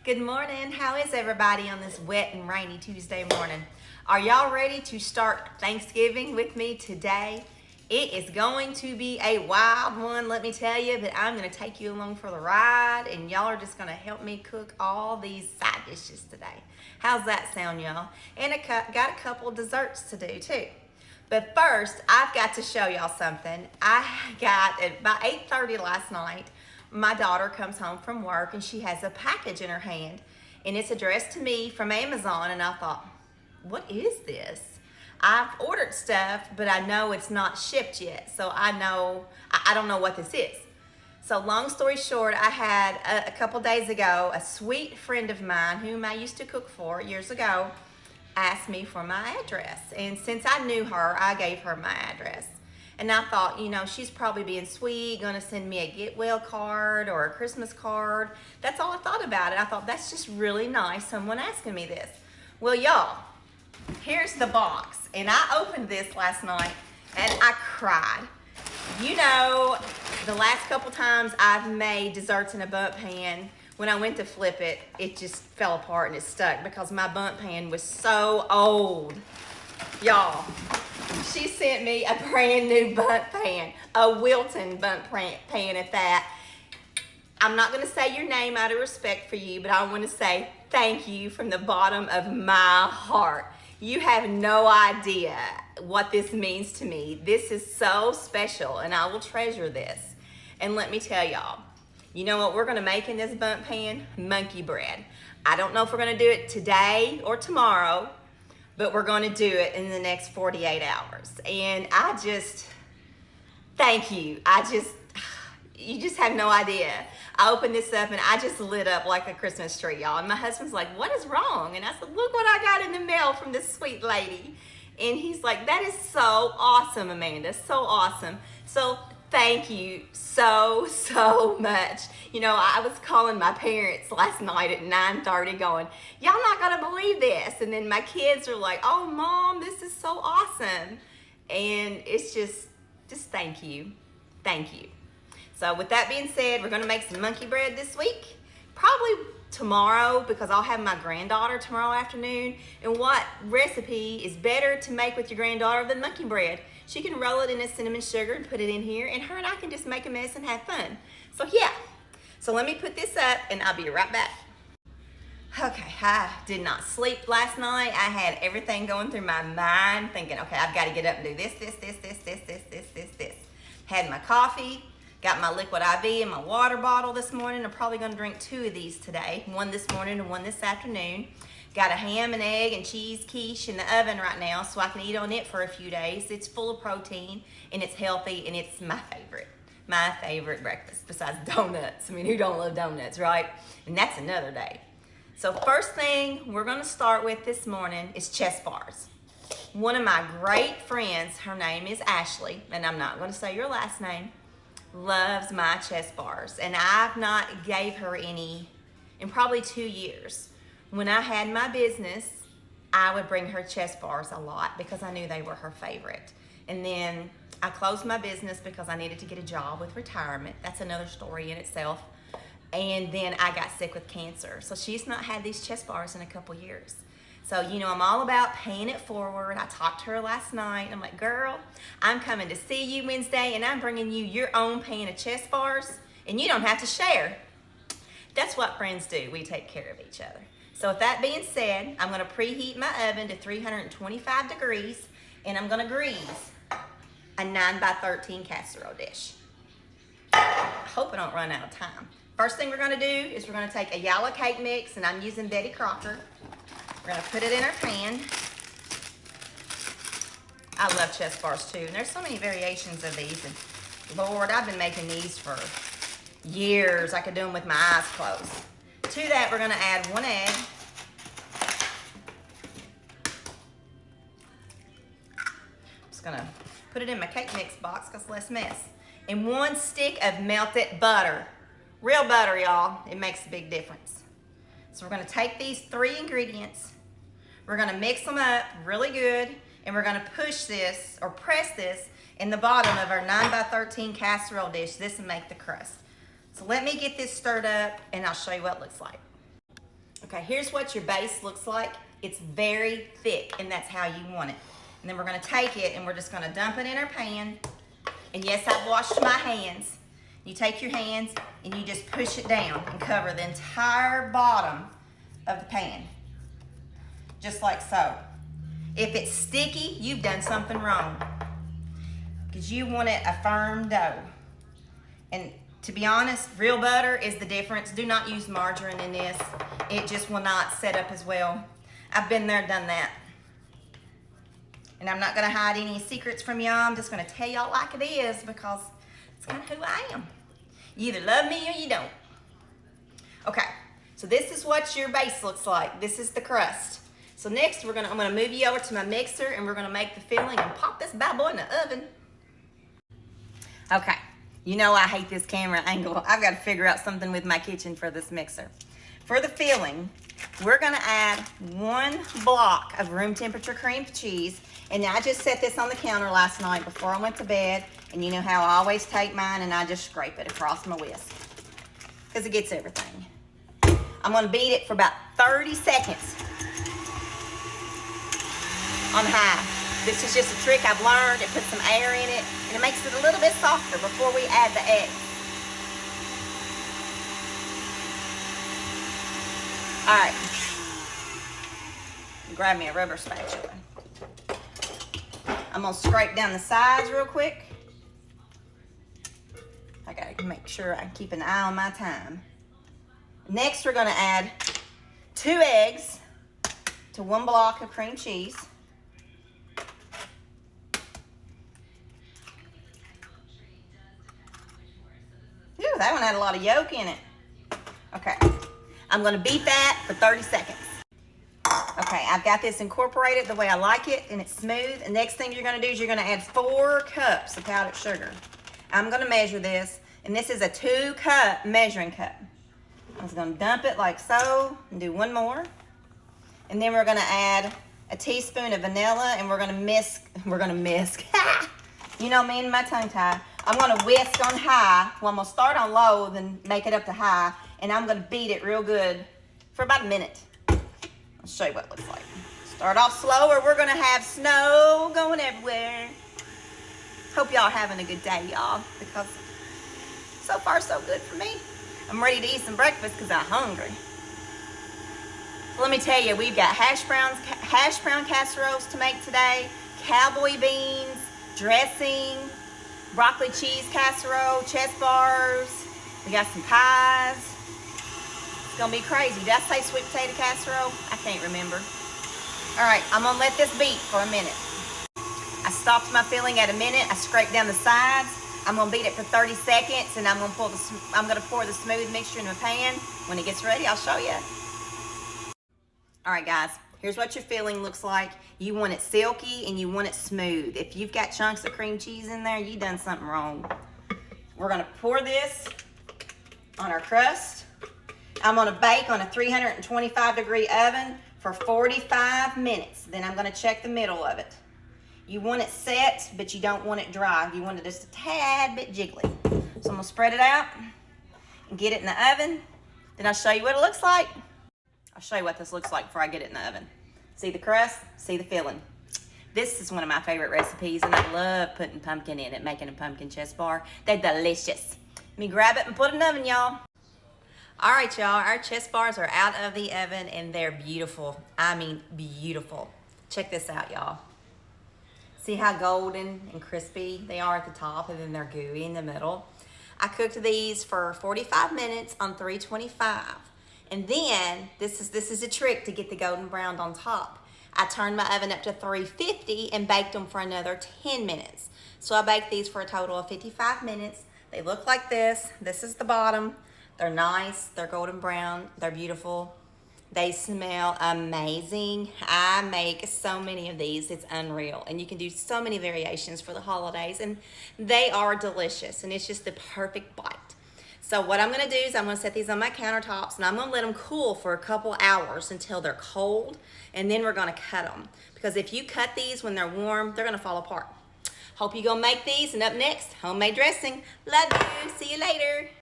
Good morning. How is everybody on this wet and rainy Tuesday morning? Are y'all ready to start Thanksgiving with me today? It is going to be a wild one, let me tell you, but I'm going to take you along for the ride, and y'all are just going to help me cook all these side dishes today. How's that sound, y'all? And I got a couple of desserts to do, too. But first, I've got to show y'all something. I got, at about 8:30 last night, my daughter comes home from work and she has a package in her hand, and it's addressed to me from Amazon, and I thought, what is this? I've ordered stuff, but I know it's not shipped yet, so I don't know what this is. So long story short, I had a couple days ago, a sweet friend of mine whom I used to cook for years ago asked me for my address, and since I knew her, I gave her my address. And I thought, she's probably being sweet, gonna send me a get well card or a Christmas card. That's all I thought about it. I thought, that's just really nice, someone asking me this. Well, y'all, here's the box. And I opened this last night and I cried. The last couple times I've made desserts in a bundt pan, when I went to flip it, it just fell apart and it stuck because my bundt pan was so old. Y'all, she sent me a brand new bundt pan, a Wilton bundt pan at that. I'm not gonna say your name out of respect for you, but I wanna say thank you from the bottom of my heart. You have no idea what this means to me. This is so special, and I will treasure this. And let me tell y'all, you know what we're gonna make in this bundt pan? Monkey bread. I don't know if we're gonna do it today or tomorrow, but we're gonna do it in the next 48 hours. And I just, thank you. You just have no idea. I opened this up and I just lit up like a Christmas tree, y'all. And my husband's like, what is wrong? And I said, look what I got in the mail from this sweet lady. And he's like, that is so awesome, Amanda, so awesome. So thank you so much. I was calling my parents last night at 9:30 going, y'all not gonna believe this. And then my kids are like, oh, Mom, this is so awesome. And it's just thank you. Thank you. So with that being said, we're gonna make some monkey bread this week. Probably tomorrow, because I'll have my granddaughter tomorrow afternoon. And what recipe is better to make with your granddaughter than monkey bread? She can roll it in a cinnamon sugar and put it in here, and her and I can just make a mess and have fun. So yeah, so let me put this up and I'll be right back. Okay, I did not sleep last night. I had everything going through my mind thinking, okay, I've got to get up and do this. Had my coffee, got my liquid IV and my water bottle this morning. I'm probably gonna drink 2 of these today, one this morning and one this afternoon. Got a ham and egg and cheese quiche in the oven right now so I can eat on it for a few days. It's full of protein and it's healthy, and it's my favorite breakfast besides donuts. I mean, who don't love donuts, right? And that's another day. So first thing we're gonna start with this morning is chest bars. One of my great friends, her name is Ashley, and I'm not gonna say your last name, loves my chest bars. And I've not gave her any in probably 2 years. When I had my business, I would bring her chest bars a lot because I knew they were her favorite. And then I closed my business because I needed to get a job with retirement. That's another story in itself. And then I got sick with cancer. So she's not had these chest bars in a couple years. So, I'm all about paying it forward. I talked to her last night. I'm like, girl, I'm coming to see you Wednesday, and I'm bringing you your own pan of chest bars, and you don't have to share. That's what friends do. We take care of each other. So with that being said, I'm gonna preheat my oven to 325 degrees, and I'm gonna grease a 9x13 casserole dish. I hope I don't run out of time. First thing we're gonna do is we're gonna take a yellow cake mix, and I'm using Betty Crocker. We're gonna put it in our pan. I love chest bars too, and there's so many variations of these, and Lord, I've been making these for years. I could do them with my eyes closed. To that, we're gonna add 1 egg. I'm just gonna put it in my cake mix box because less mess. And 1 stick of melted butter. Real butter, y'all. It makes a big difference. So we're gonna take these 3 ingredients, we're gonna mix them up really good, and we're gonna push this or press this in the bottom of our 9x13 casserole dish. This will make the crust. So let me get this stirred up and I'll show you what it looks like. Okay, here's what your base looks like. It's very thick, and that's how you want it. And then we're gonna take it and we're just gonna dump it in our pan. And yes, I've washed my hands. You take your hands and you just push it down and cover the entire bottom of the pan. Just like so. If it's sticky, you've done something wrong. Because you want it a firm dough. And to be honest, real butter is the difference. Do not use margarine in this. It just will not set up as well. I've been there, done that. And I'm not gonna hide any secrets from y'all. I'm just gonna tell y'all like it is because it's kind of who I am. You either love me or you don't. Okay, so this is what your base looks like. This is the crust. So next I'm gonna move you over to my mixer and we're gonna make the filling and pop this bad boy in the oven. Okay, you know I hate this camera angle. I've gotta figure out something with my kitchen for this mixer. For the filling, we're gonna add 1 block of room temperature cream cheese. And I just set this on the counter last night before I went to bed. And you know how I always take mine and I just scrape it across my whisk. Because it gets everything. I'm gonna beat it for about 30 seconds on high. This is just a trick I've learned. It puts some air in it and it makes it a little bit softer before we add the eggs. All right, grab me a rubber spatula. I'm gonna scrape down the sides real quick. I gotta make sure I keep an eye on my time. Next, we're gonna add 2 eggs to 1 block of cream cheese. Ooh, that one had a lot of yolk in it. Okay, I'm gonna beat that for 30 seconds. Okay, I've got this incorporated the way I like it and it's smooth. And next thing you're gonna do is you're gonna add 4 cups of powdered sugar. I'm gonna measure this, and this is a 2-cup measuring cup. I'm just gonna dump it like so and do 1 more. And then we're gonna add a teaspoon of vanilla and we're gonna whisk. You know me and my tongue tie. I'm gonna whisk on high. Well, I'm gonna start on low, then make it up to high, and I'm gonna beat it real good for about a minute. I'll show you what it looks like. Start off slow or we're gonna have snow going everywhere. Hope y'all are having a good day, y'all, because so far so good for me. I'm ready to eat some breakfast because I'm hungry. Let me tell you, we've got hash brown casseroles to make today, cowboy beans, dressing, broccoli cheese casserole, chest bars. We got some pies. It's gonna be crazy. Did I say sweet potato casserole? I can't remember. All right, I'm gonna let this beat for a minute. I stopped my filling at a minute. I scraped down the sides. I'm gonna beat it for 30 seconds, and I'm gonna pour the smooth mixture in the pan. When it gets ready, I'll show you. All right, guys. Here's what your filling looks like. You want it silky and you want it smooth. If you've got chunks of cream cheese in there, you've done something wrong. We're gonna pour this on our crust. I'm gonna bake on a 325-degree oven for 45 minutes. Then I'm gonna check the middle of it. You want it set, but you don't want it dry. You want it just a tad bit jiggly. So I'm gonna spread it out and get it in the oven. Then I'll show you what it looks like. I'll show you what this looks like before I get it in the oven. See the crust, see the filling. This is one of my favorite recipes, and I love putting pumpkin in it, making a pumpkin chest bar. They're delicious. Let me grab it and put it in the oven, y'all. All right, y'all, our chest bars are out of the oven, and they're beautiful. I mean, beautiful. Check this out, y'all. See how golden and crispy they are at the top, and then they're gooey in the middle. I cooked these for 45 minutes on 325. And then, this is a trick to get the golden brown on top. I turned my oven up to 350 and baked them for another 10 minutes. So I baked these for a total of 55 minutes. They look like this. This is the bottom. They're nice, they're golden brown, they're beautiful. They smell amazing. I make so many of these, it's unreal. And you can do so many variations for the holidays, and they are delicious, and it's just the perfect bite. So what I'm gonna do is I'm gonna set these on my countertops, and I'm gonna let them cool for a couple hours until they're cold, and then we're gonna cut them. Because if you cut these when they're warm, they're gonna fall apart. Hope you gonna make these, and up next, homemade dressing. Love you, see you later.